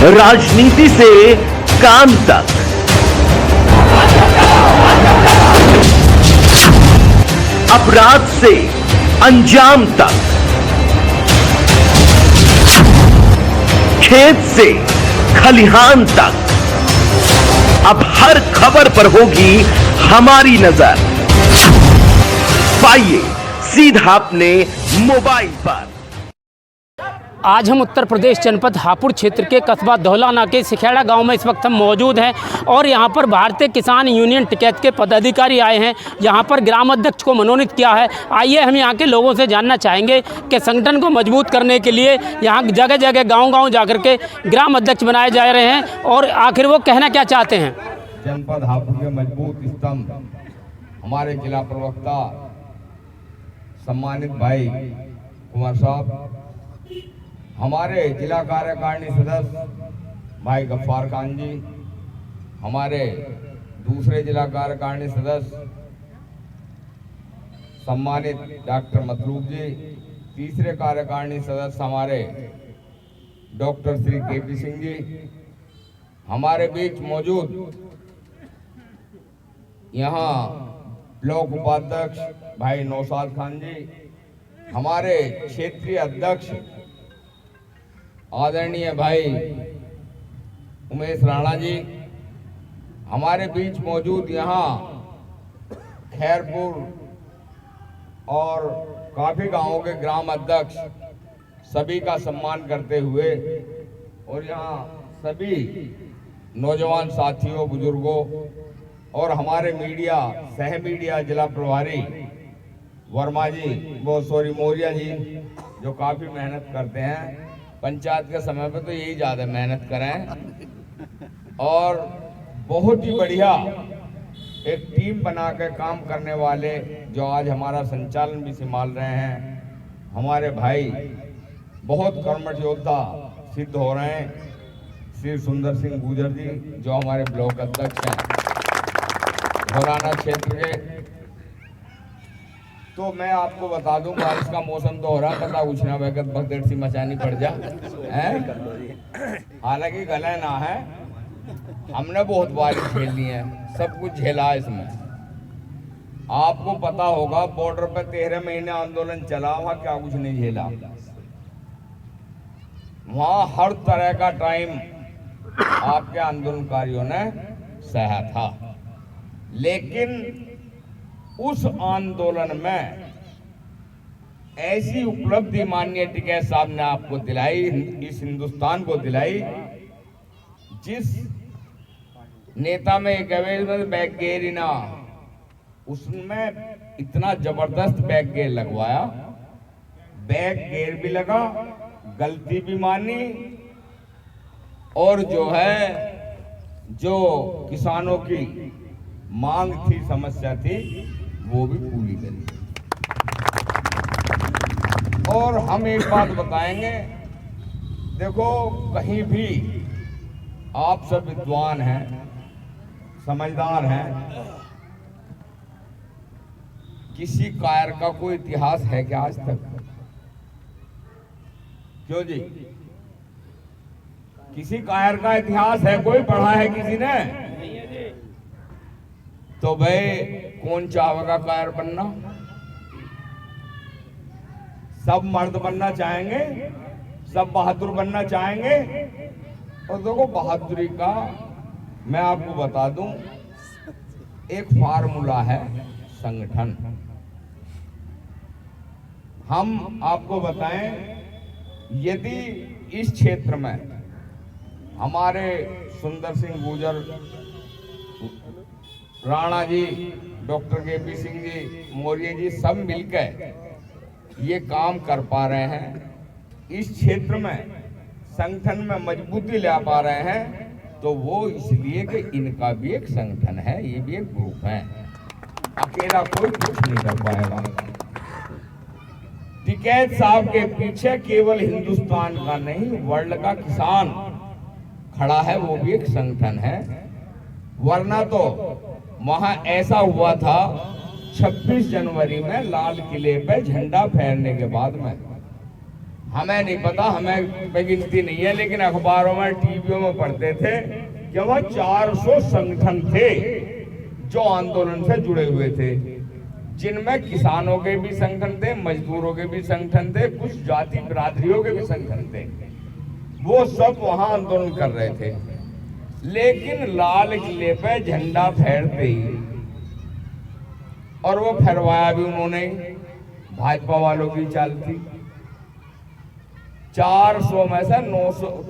राजनीति से काम तक, अपराध से अंजाम तक, खेत से खलिहान तक, अब हर खबर पर होगी हमारी नजर। पाइए सीधा अपने मोबाइल पर। आज हम उत्तर प्रदेश जनपद हापुड़ क्षेत्र के कस्बा धौलाना के सिखेड़ा गांव में इस वक्त हम मौजूद हैं और यहां पर भारतीय किसान यूनियन टिकैत के पदाधिकारी आए हैं। यहां पर ग्राम अध्यक्ष को मनोनीत किया है। आइए हम यहां के लोगों से जानना चाहेंगे कि संगठन को मजबूत करने के लिए यहां जगह जगह गांव-गांव जाकर के ग्राम अध्यक्ष बनाए जा रहे हैं और आखिर वो कहना क्या चाहते हैं। जनपद हापुड़ के मजबूत स्तंभ हमारे जिला प्रवक्ता सम्मानित भाई कुमार साहब, हमारे जिला कार्यकारिणी सदस्य भाई गफ्फार खान जी, हमारे दूसरे जिला कार्यकारिणी सदस्य सम्मानित डॉक्टर मतलूब जी, तीसरे कार्यकारिणी सदस्य हमारे डॉक्टर श्री केपी सिंह जी, हमारे बीच मौजूद यहाँ ब्लॉक उपाध्यक्ष भाई नौशाद खान जी, हमारे क्षेत्रीय अध्यक्ष आदरणीय भाई उमेश राणा जी, हमारे बीच मौजूद यहाँ खैरपुर और काफी गांवों के ग्राम अध्यक्ष, सभी का सम्मान करते हुए और यहाँ सभी नौजवान साथियों, बुजुर्गों और हमारे मीडिया सह मीडिया जिला प्रभारी वर्मा जी, मौर्या जी, जो काफी मेहनत करते हैं पंचायत के समय पे, तो यही ज़्यादा मेहनत करें और बहुत ही बढ़िया एक टीम बना के काम करने वाले जो आज हमारा संचालन भी संभाल रहे हैं, हमारे भाई बहुत कर्मठ योद्धा सिद्ध हो रहे हैं, श्री सुंदर सिंह गुजर जी, जो हमारे ब्लॉक अध्यक्ष हैं धौलाना क्षेत्र के। तो मैं आपको बता दूं, बारिश का मौसम तो हो रहा, पता उछना वगत भगदड़ सी मचानी पड़ जा है। हालांकि गले ना है, हमने बहुत बारिश झेली है, सब कुछ झेला है इसमें। आपको पता होगा बॉर्डर पे 13 महीने आंदोलन चला, वहां क्या कुछ नहीं झेला। वहां हर तरह का टाइम आपके आंदोलनकारियों ने सहा था, लेकिन उस आंदोलन में ऐसी उपलब्धि माननीय टिकैत साहब ने आपको दिलाई, इस हिंदुस्तान को दिलाई, जिस नेता में एक बैक गेयर ना, उसमें इतना जबरदस्त बैक गेयर लगवाया, बैक गेयर भी लगा, गलती भी मानी और जो है जो किसानों की मांग थी, समस्या थी, वो भी पूरी करी। और हम एक बात बताएंगे, देखो कहीं भी आप सब विद्वान हैं, समझदार हैं, किसी कायर का कोई इतिहास है क्या आज तक? क्यों जी, किसी कायर का इतिहास है? कोई पढ़ा है किसी ने? तो भाई कौन चाहेगा कायर बनना? सब मर्द बनना चाहेंगे, सब बहादुर बनना चाहेंगे। और देखो बहादुरी का मैं आपको बता दूं, एक फार्मूला है संगठन। हम आपको बताएं, यदि इस क्षेत्र में हमारे सुंदर सिंह गुजर, राणा जी, डॉक्टर केपी सिंह जी, मौर्य जी, सब मिलकर ये काम कर पा रहे हैं, इस क्षेत्र में संगठन में मजबूती ला पा रहे हैं, तो वो इसलिए कि इनका भी एक संगठन है, ये भी एक ग्रुप है, अकेला कोई कुछ नहीं कर पाएगा। टिकैत साहब के पीछे केवल हिंदुस्तान का नहीं, वर्ल्ड का किसान खड़ा है, वो भी एक संगठन है। वरना तो वहां ऐसा हुआ था 26 जनवरी में लाल किले पे झंडा फहरने के बाद में हमें नहीं पता, हमें बेगिनती नहीं है, लेकिन अखबारों में टीवियों में पढ़ते थे कि वह 400 संगठन थे जो आंदोलन से जुड़े हुए थे, जिनमें किसानों के भी संगठन थे, मजदूरों के भी संगठन थे, कुछ जाति बिरादरियों के भी संगठन थे। वो सब वहां आंदोलन कर रहे थे। लेकिन लाल किले पे झंडा फहरते ही, और वो फहरवाया भी उन्होंने, भाजपा वालों की चाल थी। 400 में से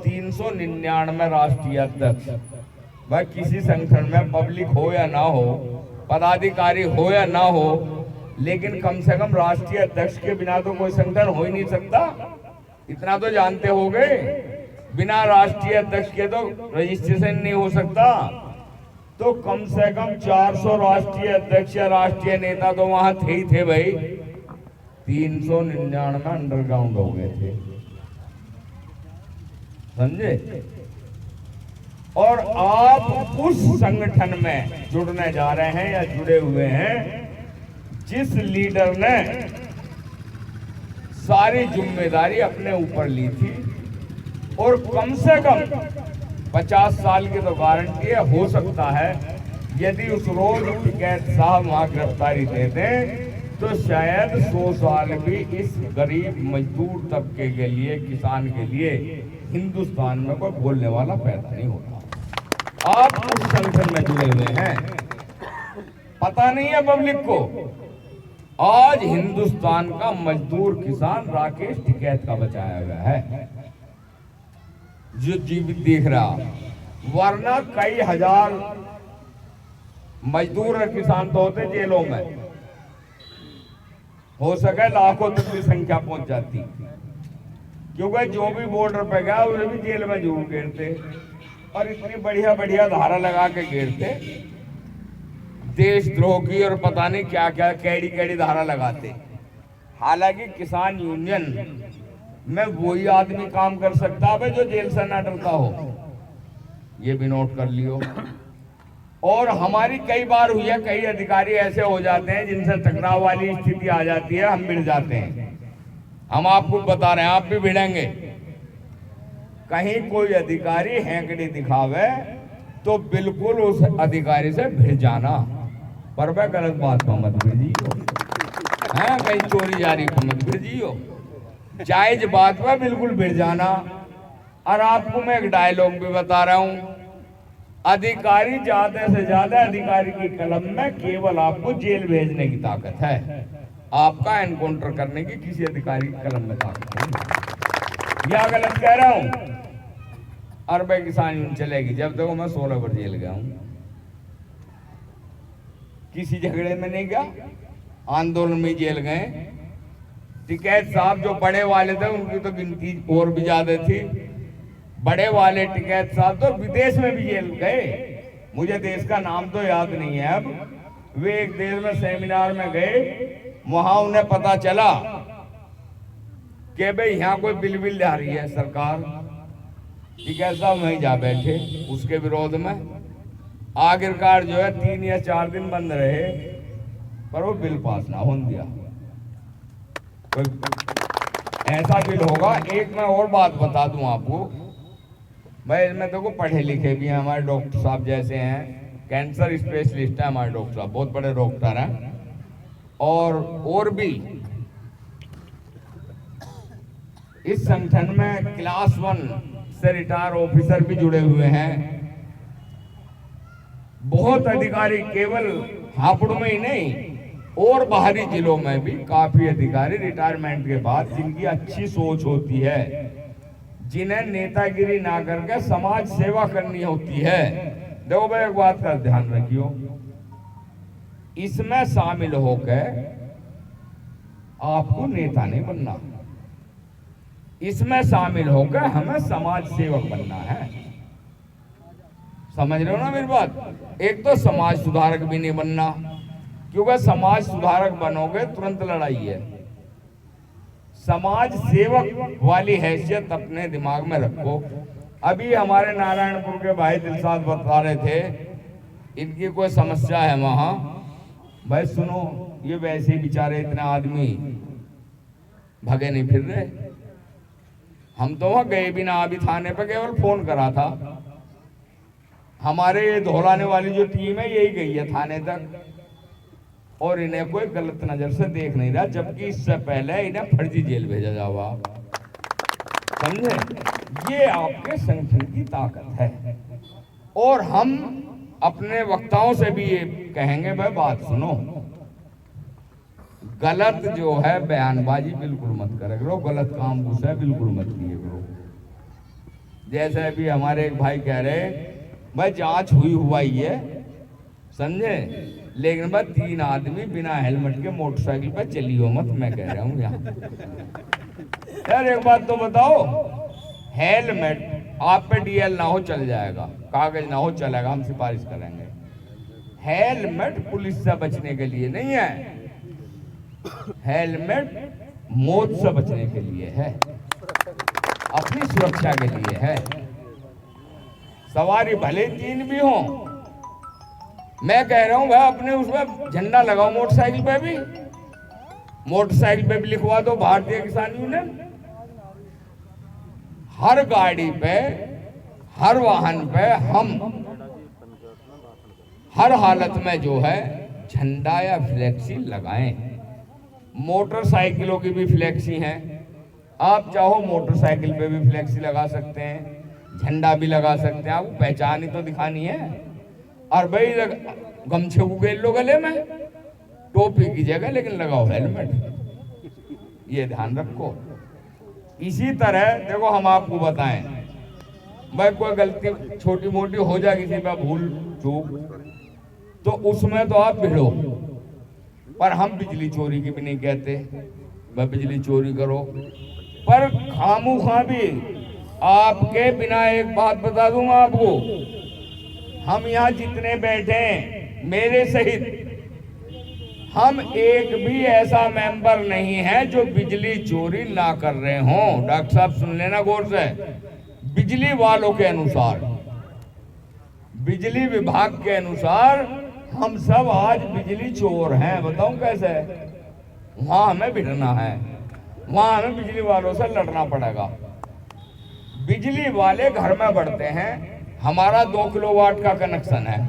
399 राष्ट्रीय अध्यक्ष, वह किसी संगठन में पब्लिक हो या ना हो, पदाधिकारी हो या ना हो, लेकिन कम से कम राष्ट्रीय अध्यक्ष के बिना तो कोई संगठन हो ही नहीं सकता। इतना तो जानते होंगे, बिना राष्ट्रीय अध्यक्ष के तो रजिस्ट्रेशन नहीं हो सकता। तो कम से कम 400 राष्ट्रीय अध्यक्ष या राष्ट्रीय नेता तो वहां थे ही थे भाई। 399 अंडरग्राउंड हो गए थे, समझे। और आप उस संगठन में जुड़ने जा रहे हैं या जुड़े हुए हैं जिस लीडर ने सारी जिम्मेदारी अपने ऊपर ली थी, और कम से कम 50 साल की तो गारंटी है। हो सकता है यदि उस रोज टिकैत साहब वहां गिरफ्तारी दे दें तो शायद 100 साल भी इस गरीब मजदूर तबके के लिए, किसान के लिए हिंदुस्तान में कोई बोलने वाला पैदा नहीं होता। आप उस संगठन में जुड़े हुए हैं, पता नहीं है पब्लिक को। आज हिंदुस्तान का मजदूर किसान राकेश टिकैत का बचाया गया है, जो जीवित दिख रहा, वरना कई हजार मजदूर और किसान तो होते जेलों में, हो सके लाखों तक की संख्या पहुंच जाती, क्योंकि जो भी बॉर्डर पे गया उन्हें भी जेल में जरूर घेरते, और इतनी बढ़िया बढ़िया धारा लगा के घेरते, देशद्रोह की और पता नहीं क्या क्या कैडी कैडी धारा लगाते। हालांकि किसान यूनियन में वही आदमी काम कर सकता है जो जेल से ना डरता हो, ये भी नोट कर लियो। और हमारी कई बार हुई है, कई अधिकारी ऐसे हो जाते हैं जिनसे टकराव वाली स्थिति आ जाती है, हम भिड़ जाते हैं। हम आपको बता रहे हैं, आप भी भिड़ेंगे। कहीं कोई अधिकारी हैंकड़ी दिखावे तो बिल्कुल उस अधिकारी से भिड़ जाना, पर वह गलत बात पर मत भिड़ियो, है कहीं चोरी जारी पर मत भिड़ियो, जायज बात पर बिल्कुल भिड़ जाना। और आपको मैं एक डायलॉग भी बता रहा हूं, अधिकारी ज्यादा से ज्यादा अधिकारी की कलम में केवल आपको जेल भेजने की ताकत है, आपका एनकाउंटर करने की किसी अधिकारी की कलम में ताकत नहीं। या गलत कह रहा हूं? अरबे किसान यूनियन चलेगी जब तक मैं 16 बार जेल गया हूं, किसी झगड़े में नहीं गया, आंदोलन में जेल गए। टिकैत साहब जो बड़े वाले थे उनकी तो गिनती और भी ज्यादा थी, बड़े वाले टिकैत साहब तो विदेश में भी जेल गए। मुझे देश का नाम तो याद नहीं है अब। वे एक देश में सेमिनार में गए, वहां उन्हें पता चला कि भाई यहाँ कोई बिल ला रही है सरकार, टिकैत साहब वहीं जा बैठे उसके विरोध में। आखिरकार जो है 3 या 4 दिन बंद रहे, पर वो बिल पास ना होने दिया। ऐसा बिल होगा। एक मैं और बात बता दूं आपको भाई, इसमें देखो पढ़े लिखे भी हैं, हमारे डॉक्टर साहब जैसे हैं, कैंसर स्पेशलिस्ट हैं हमारे डॉक्टर साहब, बहुत बड़े डॉक्टर हैं, और भी इस संगठन में क्लास 1 से रिटायर ऑफिसर भी जुड़े हुए हैं। बहुत अधिकारी, केवल हापुड़ में ही नहीं और बाहरी जिलों में भी काफी अधिकारी रिटायरमेंट के बाद, जिनकी अच्छी सोच होती है, जिन्हें नेतागिरी ना करके समाज सेवा करनी होती है। देखो भाई एक बात का ध्यान रखियो, इसमें शामिल होकर आपको नेता नहीं बनना, इसमें शामिल होकर हमें समाज सेवक बनना है। समझ रहे हो ना मेरी बात? एक तो समाज सुधारक भी नहीं बनना, क्योंकि समाज सुधारक बनोगे तुरंत लड़ाई है। समाज सेवक वाली हैसियत अपने दिमाग में रखो। अभी हमारे नारायणपुर के भाई दिलशाद बता रहे थे, इनकी कोई समस्या है वहां। भाई सुनो, ये वैसे ही बेचारे इतने आदमी भगे नहीं फिर रहे, हम तो वहाँ गए भी ना, अभी थाने पे केवल फोन करा था। हमारे ये दोहराने वाली जो टीम है यही गई है थाने तक, और इन्हें कोई गलत नजर से देख नहीं रहा, जबकि इससे पहले इन्हें फर्जी जेल भेजा जावा। समझे? ये आपके संगठन की ताकत है। और हम अपने वक्ताओं से भी ये कहेंगे, भाई बात सुनो, गलत जो है बयानबाजी बिल्कुल मत करा करो, गलत काम गुस्सा बिल्कुल मत किए करो। जैसे अभी हमारे एक भाई कह रहे, भाई जांच हुआ ही है, समझे, लेकिन बस 3 आदमी बिना हेलमेट के मोटरसाइकिल पर चली हो मत, मैं कह रहा हूँ यहाँ। यार एक बात तो बताओ, हेलमेट आप पे डीएल ना हो चल जाएगा, कागज ना हो चलेगा, हम सिफारिश करेंगे। हेलमेट पुलिस से बचने के लिए नहीं है, हेलमेट मौत से बचने के लिए है, अपनी सुरक्षा के लिए है। सवारी भले 3 भी हो, मैं कह रहा हूं भाई अपने उसमें झंडा लगाओ, मोटरसाइकिल पे भी, मोटरसाइकिल पे भी लिखवा दो भारतीय किसान यूनियन। हर गाड़ी पे, हर वाहन पे हम हर हालत में जो है झंडा या फ्लेक्सी लगाएं। मोटरसाइकिलों की भी फ्लेक्सी हैं, आप चाहो मोटरसाइकिल पे भी फ्लेक्सी लगा सकते हैं, झंडा भी लगा सकते हैं, आपको पहचान ही तो दिखानी है। और भाई गमछे उगेल लो गले में, टोपी की जगह लेकिन लगाओ हेलमेट, ये ध्यान रखो। इसी तरह देखो, हम आपको बताएं, भाई कोई गलती छोटी मोटी हो जाए किसी पे भूल चूक, तो उसमें तो आप भिड़ो, पर हम बिजली चोरी की भी नहीं कहते, भाई बिजली चोरी करो, पर खामोखा भी आपके बिना एक बात बता दूंगा आपको, हम यहाँ जितने बैठे हैं मेरे सहित, हम एक भी ऐसा मेंबर नहीं है जो बिजली चोरी ना कर रहे हों। डॉक्टर साहब सुन लेना गौर से, बिजली वालों के अनुसार, बिजली विभाग के अनुसार हम सब आज बिजली चोर हैं। बताऊं कैसे? वहां हमें भिड़ना है, वहां हमें बिजली वालों से लड़ना पड़ेगा। बिजली वाले घर में बढ़ते हैं, हमारा 2 किलोवाट का कनेक्शन है,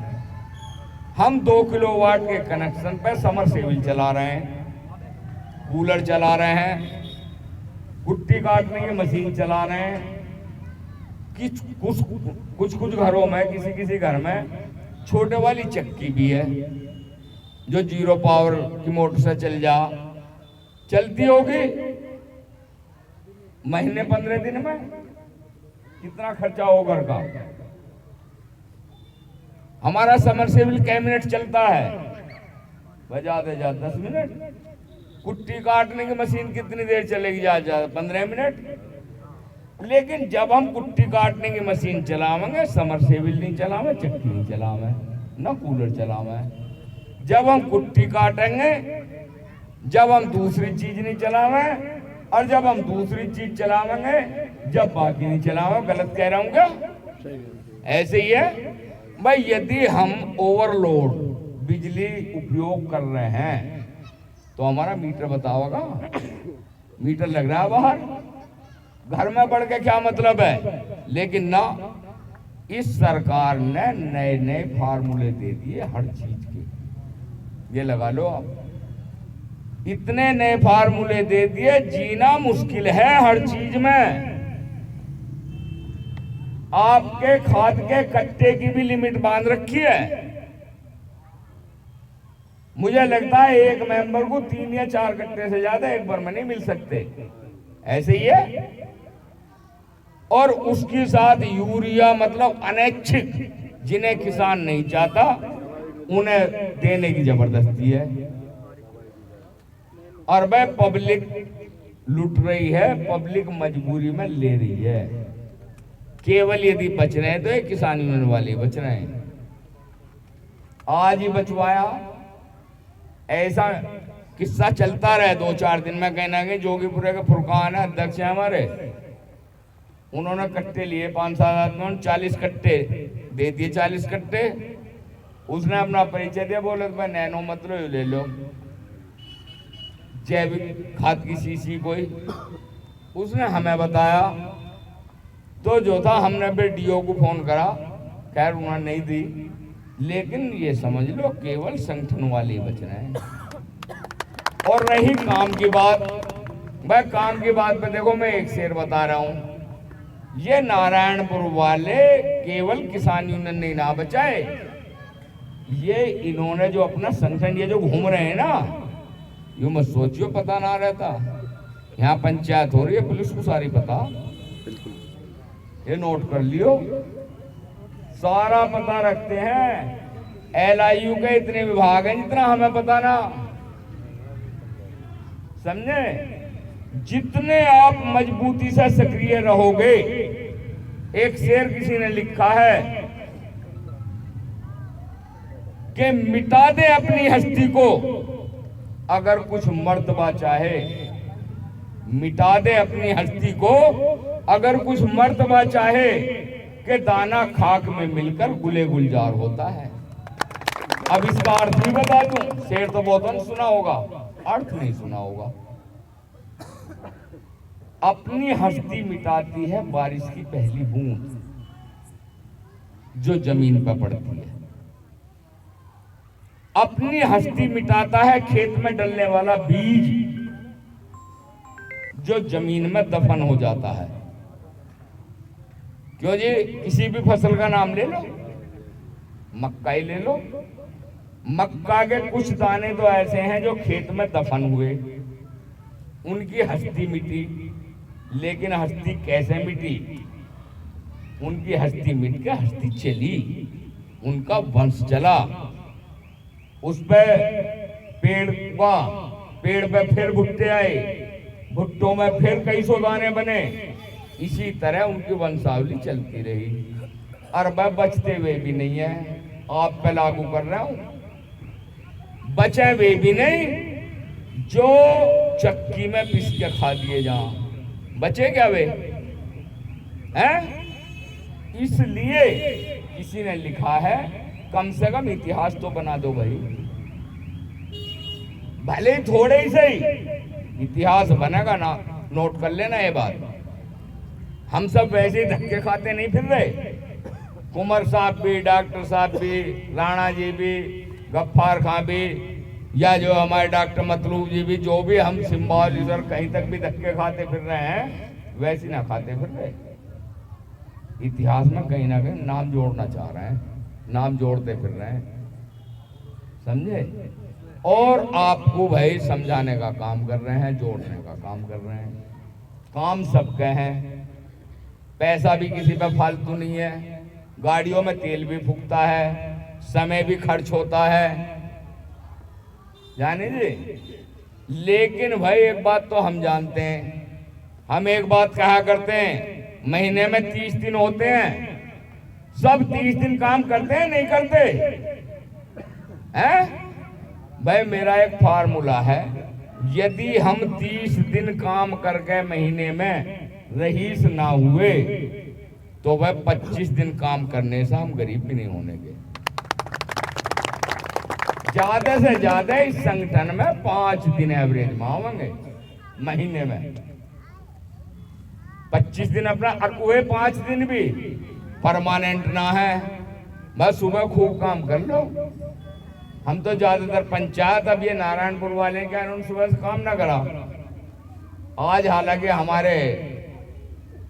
हम 2 किलोवाट के कनेक्शन पे समरसेबल चला रहे हैं, कूलर चला रहे हैं, कुट्टी काटने की मशीन चला रहे हैं। कुछ घरों में, किसी घर में छोटे वाली चक्की भी है जो 0 पावर की मोटर से चलती होगी। महीने 15 दिन में कितना खर्चा हो घर का। हमारा समरसेबल कै मिनट चलता है? बजा दे 10 मिनट। कुट्टी काटने की मशीन कितनी देर चलेगी? ज्यादा 15 मिनट। लेकिन जब हम कुट्टी काटने की मशीन चलावेंगे, समरसेबल नहीं चलावे, चक्की नहीं चलावे, ना कूलर चलावे। जब हम कुट्टी काटेंगे, जब हम दूसरी चीज नहीं चलावे, और जब हम दूसरी चीज चलावेंगे जब बाकी नहीं चलावे। गलत कह रहा हूं क्या? ऐसे ही है भाई। यदि हम ओवरलोड बिजली उपयोग कर रहे हैं तो हमारा मीटर बताओगा, मीटर लग रहा है बाहर, घर में बढ़ के क्या मतलब है। लेकिन ना, इस सरकार ने नए नए फार्मूले दे दिए हर चीज के, ये लगा लो आप, इतने नए फार्मूले दे दिए, जीना मुश्किल है हर चीज में। आपके खाद के कट्टे की भी लिमिट बांध रखी है। मुझे लगता है एक मेंबर को 3 या 4 कट्टे से ज्यादा एक बार में नहीं मिल सकते, ऐसे ही है। और उसके साथ यूरिया, मतलब अनैच्छिक, जिन्हें किसान नहीं चाहता उन्हें देने की जबरदस्ती है। और वह पब्लिक लूट रही है, पब्लिक मजबूरी में ले रही है। केवल यदि बच रहे हैं तो ये किसान यूनियन वाले बच रहे हैं। आज ही बचवाया, ऐसा किस्सा चलता रहे 2-4 दिन में। कहीं ना कहीं जोगीपुरे के फुरकान है, अध्यक्ष है हमारे, उन्होंने कट्टे लिए 5-7 आदमी, 40 कट्टे दे दिए, 40 कट्टे। उसने अपना परिचय दिया, बोले तो मैं नैनो मत लो, ले लो जैविक खाद की शीशी कोई। उसने हमें बताया, तो जो था हमने फिर डीओ को फोन करा, खैर उन्होंने नहीं दी। लेकिन ये समझ लो केवल संगठन वाले बच रहे हैं। और रही काम की बात, भाई काम की बात पे देखो मैं एक शेर बता रहा हूं, ये नारायणपुर वाले केवल किसान यूनियन नहीं ना बचाए, ये इन्होंने जो अपना संगठन ये जो घूम रहे हैं ना, यूं मत सोचियो पता ना रहता। यहाँ पंचायत हो रही है, पुलिस को सारी पता, ये नोट कर लियो, सारा पता रखते हैं। LIU के इतने विभाग हैं जितना हमें पता ना, समझे? जितने आप मजबूती से सक्रिय रहोगे, एक शेर किसी ने लिखा है कि मिटा दे अपनी हस्ती को अगर कुछ मर्तबा चाहे, मिटा दे अपनी हस्ती को अगर कुछ मर्तबा चाहे, कि दाना खाक में मिलकर गुले गुलजार होता है। अब इसका अर्थ भी बता दूं, शेर तो बहुत सुना होगा, अर्थ नहीं सुना होगा। अपनी हस्ती मिटाती है बारिश की पहली बूंद जो जमीन पर पड़ती है, अपनी हस्ती मिटाता है खेत में डलने वाला बीज जो जमीन में दफन हो जाता है। क्यों जी, किसी भी फसल का नाम ले लो, मक्का ही ले लो, मक्का के कुछ दाने तो ऐसे हैं जो खेत में दफन हुए, उनकी हस्ती मिटी। लेकिन हस्ती कैसे मिटी? उनकी हस्ती मिट के हस्ती चली, उनका वंश चला, उस पे पेड़ हुआ, पेड़ पे फिर भुट्टे आए, भुट्टों में फिर कई सौ दाने बने, इसी तरह उनकी वंशावली चलती रही। और वह बचते हुए भी नहीं है, आप पे लागू कर रहा हूं, बचे हुए भी नहीं, जो चक्की में पिस के खा दिए जाओ, बचे क्या वे हैं? इसलिए किसी ने लिखा है कम से कम इतिहास तो बना दो भाई, भले थोड़े ही सही इतिहास बनेगा ना, नोट कर लेना ये बात। हम सब वैसे ही धक्के खाते नहीं फिर रहे, कुंवर साहब भी, डॉक्टर साहब भी, राणा जी भी, गफ्फार खां भी, या जो हमारे डॉक्टर मतलूब जी भी, जो भी हम सिंबल इधर कहीं तक भी धक्के खाते फिर रहे हैं, वैसे ना खाते फिर रहे। इतिहास में कहीं ना कहीं नाम जोड़ना चाह रहे हैं, नाम जोड़ते फिर रहे हैं, समझे? और आपको भाई समझाने का काम कर रहे हैं, जोड़ने का काम कर रहे हैं। काम सबके हैं, पैसा भी किसी पे फालतू नहीं है, गाड़ियों में तेल भी फूकता है, समय भी खर्च होता है, जाने जी। लेकिन भाई एक बात तो हम जानते हैं, हम एक बात कहा करते हैं, महीने में 30 दिन होते हैं, सब 30 दिन काम करते हैं नहीं करते हैं? भाई मेरा एक फार्मूला है, यदि हम 30 दिन काम करके महीने में रईस ना हुए तो वह 25 दिन काम करने से हम गरीब भी नहीं होने के। ज्यादा से ज्यादा इस संगठन में 5 दिन एवरेज मांगेंगे महीने में, 25 दिन अपना, और वे 5 दिन भी परमानेंट ना है, बस सुबह खूब काम कर लो। हम तो ज्यादातर पंचायत, अब ये नारायणपुर वाले क्या उन्होंने सुबह से काम ना करा। आज हालांकि हमारे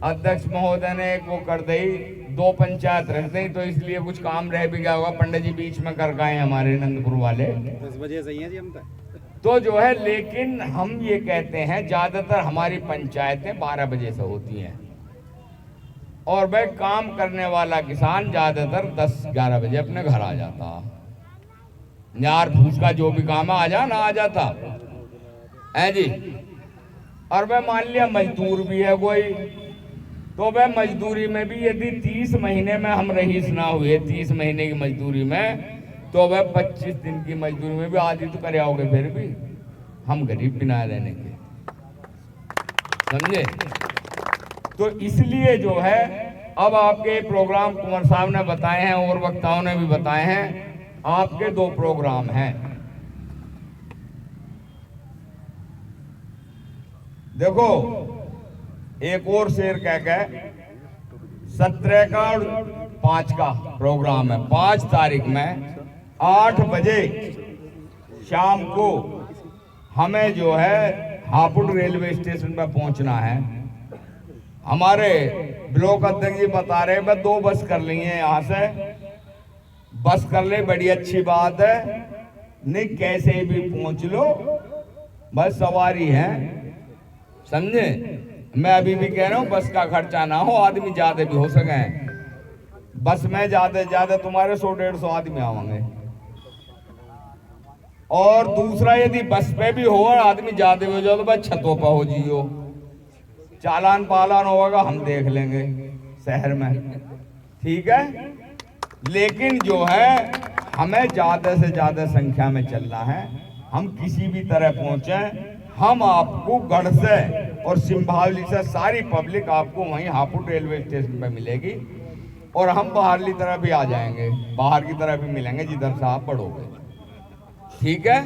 अध्यक्ष महोदय ने एक वो कर दी, 2 पंचायत रख दी, तो इसलिए कुछ काम रह भी गया होगा, पंडित जी बीच में कर गए हमारे नंदपुर वाले, 10 बजे सही है जी हम तो जो है। लेकिन हम ये कहते हैं ज्यादातर हमारी पंचायतें 12 बजे से होती हैं, और वह काम करने वाला किसान ज्यादातर 10-11 बजे अपने घर आ जाता। न्यार फूस का जो भी काम है आ जाता है जी। और वह मान लिया मजदूर भी है कोई, तो वह मजदूरी में भी यदि 30 महीने में हम रईस ना हुए, 30 महीने की मजदूरी में, तो वह 25 दिन की मजदूरी में भी आदि तो कर आओगे, फिर भी हम गरीब भी ना रहने के, समझे? तो इसलिए जो है, अब आपके प्रोग्राम कुंवर साहब ने बताए हैं और वक्ताओं ने भी बताए हैं, आपके 2 प्रोग्राम हैं। देखो एक और शेर कह के 17 का और 5 का प्रोग्राम है। 5 तारीख में 8 बजे शाम को हमें जो है हापुड़ रेलवे स्टेशन पर पहुंचना है। हमारे ब्लॉक अध्यक्ष जी बता रहे हैं 2 बस कर ली हैं, यहाँ से बस कर ले, बड़ी अच्छी बात है। नहीं कैसे भी पहुंच लो, बस सवारी है, समझे। मैं अभी भी कह रहा हूं बस का खर्चा ना हो, आदमी ज्यादा भी हो सके। बस में ज्यादा तुम्हारे 100-150 आदमी आवेंगे। और दूसरा यदि बस पे भी हो और आदमी ज्यादा हो जाओ तो बस छतों पर हो जियो, चालान पालान होगा हम देख लेंगे शहर में, ठीक है। लेकिन जो है हमें ज्यादा से ज्यादा संख्या में चलना है। हम किसी भी तरह पहुंचे, हम आपको गढ़ से और सिंभावली से सारी पब्लिक आपको वहीं हापुड़ रेलवे स्टेशन पे मिलेगी। और हम बाहरली तरफ भी आ जाएंगे, बाहर की तरफ भी मिलेंगे जिधर से आप बढ़ोगे, ठीक है।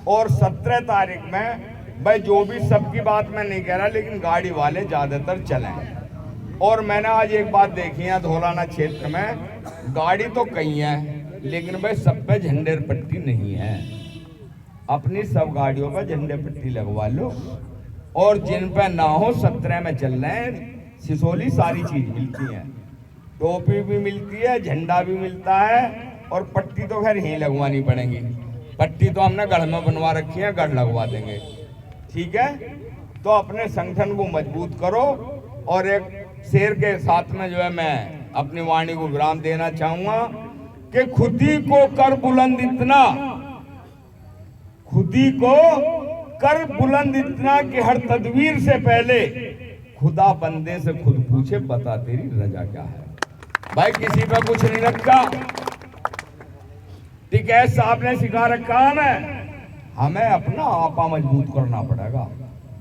और 17 तारीख में भाई जो भी सबकी बात मैं नहीं कह रहा, लेकिन गाड़ी वाले ज्यादातर चलें। और मैंने आज एक बात देखी है धौलाना क्षेत्र में, गाड़ी तो कई है लेकिन भाई सब पे झंडे पट्टी नहीं है। अपनी सब गाड़ियों पर झंडे पट्टी लगवा लो। और जिन पे ना हो 17 में चल रहे हैं, सिसोली सारी चीज मिलती है, टोपी भी मिलती है, झंडा भी मिलता है, और पट्टी तो खैर यहीं लगवानी पड़ेगी। पट्टी तो हमने गढ़ में बनवा रखी है, गढ़ लगवा देंगे, ठीक है। तो अपने संगठन को मजबूत करो। और एक शेर के साथ में जो है मैं अपनी वाणी को विराम देना चाहूंगा कि खुदी को कर बुलंद इतना, खुदी को कर बुलंद इतना कि हर तदवीर से पहले खुदा बंदे से खुद पूछे बता तेरी रजा क्या है। भाई किसी पे कुछ नहीं रखा, टिकैत साहब ने सिखा रखा हमें अपना आपा मजबूत करना पड़ेगा।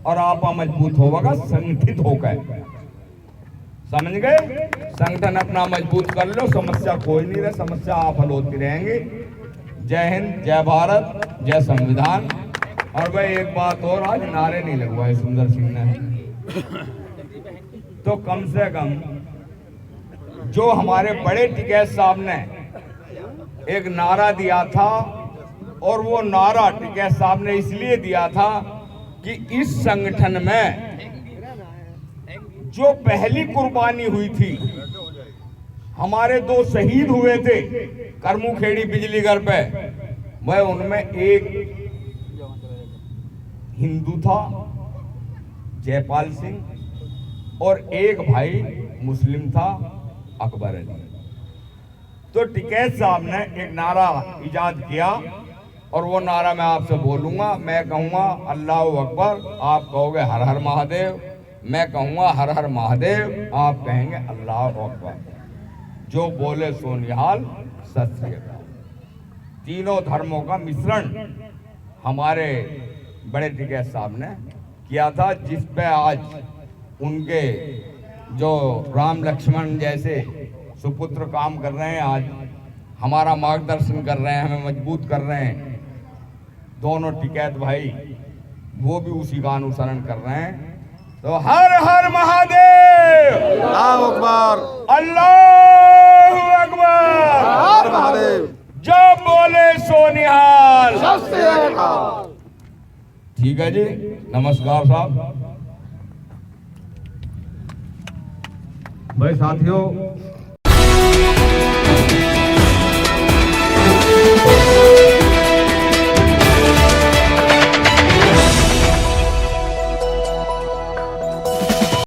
और आपा मजबूत होगा संगठित होकर, समझ गए। संगठन अपना मजबूत कर लो, समस्या कोई नहीं रहे, समस्या आप हल होती रहेंगी। जय हिंद, जय भारत, जय संविधान। और भाई एक बात और, आज नारे नहीं लगवाए सुंदर सिंह ने, तो कम से कम जो हमारे बड़े टिकैत साहब ने एक नारा दिया था, और वो नारा टिकैत साहब ने इसलिए दिया था कि इस संगठन में जो पहली कुर्बानी हुई थी, हमारे 2 शहीद हुए थे करमुखेड़ी बिजली घर पे, वह उनमें एक हिंदू था जयपाल सिंह, और एक भाई मुस्लिम था अकबर अली। तो टिकैत साहब ने एक नारा इजाद किया, और वो नारा मैं आपसे बोलूंगा। मैं कहूंगा अल्लाह अकबर, आप कहोगे हर हर महादेव। मैं कहूंगा हर हर महादेव, आप कहेंगे अल्लाह अकबर। जो बोले सो निहाल, सत श्री अकाल। तीनों धर्मों का मिश्रण हमारे बड़े टिकैत साहब ने किया था, जिस पे आज उनके जो राम लक्ष्मण जैसे सुपुत्र काम कर रहे हैं, आज हमारा मार्गदर्शन कर रहे हैं, हमें मजबूत कर रहे हैं। दोनों टिकैत भाई वो भी उसी का अनुसरण कर रहे हैं। तो हर हर महादेव, अल्लाह अकबर, अल्लाह अकबर, हर महादेव, जब बोले सो निहाल। ठीक है जी, नमस्कार साहब। भाई साथियों,